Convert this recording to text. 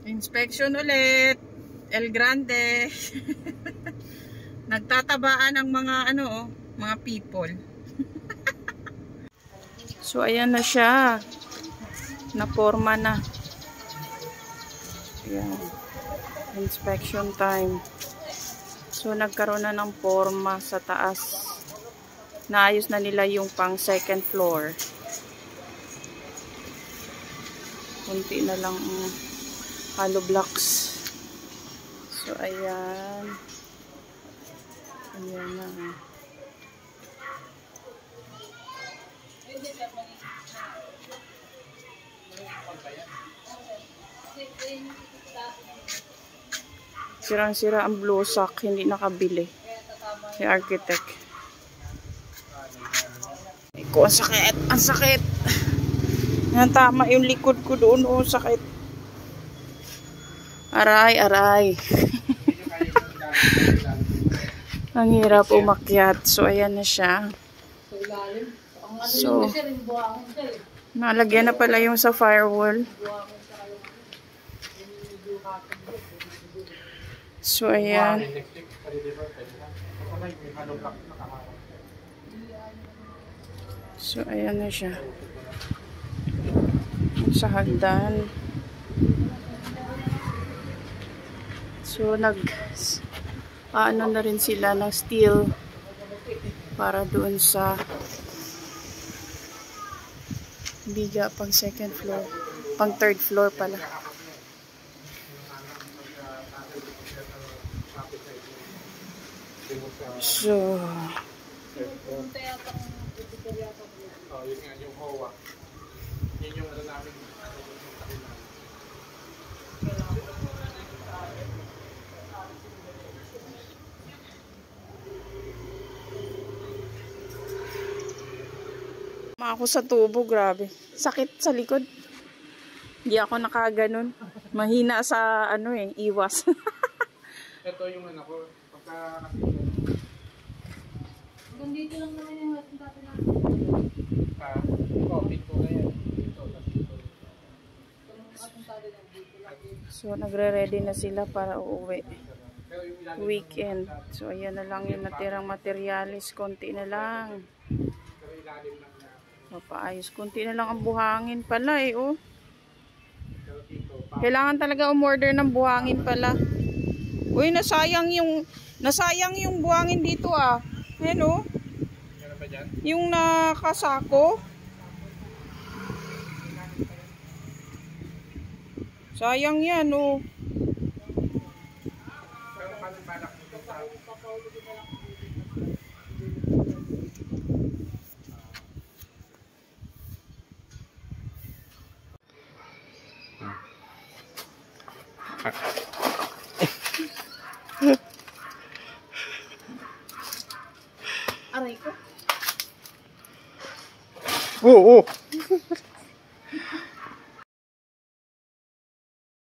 Inspection ulit. El Grande. Nagtatabaan ang mga mga people. So ayan na siya. Naporma na. Ayan. Inspection time. So nagkaroon na ng porma sa taas. Naayos na nila yung pang second floor. Kunti na lang hollow blocks. So ayan. Ayan na. Sirang-sira ang blue sock, hindi nakabili si architect. Iko, ang sakit, ang sakit. Yan, tama yung likod ko doon, oh, sakit. Aray, aray. Ang hirap umakyat. So ayan na siya. So nalagyan na pala yung sa firewall. So ayan. So ayan na siya. Sa hagdan. So ano na rin sila ng steel para doon sa biga pang second floor. Pang third floor pala. So ako sa tubo, grabe. Sakit sa likod. Hindi ako nakaganon. Mahina sa iwas. Ito yung anak ko. Pagka dito lang naman yung ating dati na. Pit ko na yan. So, nagre-ready na sila para uuwi. Weekend. So, ayan na lang yung natirang materialis. Konti na lang. Mapaayos. Konti na lang ang buhangin pala oh. Kailangan talaga umorder ng buhangin pala. Uy, nasayang yung buhangin dito ah. Ayan oh. Yung nakasako. Sayang yan oh. Aray ko. Oo.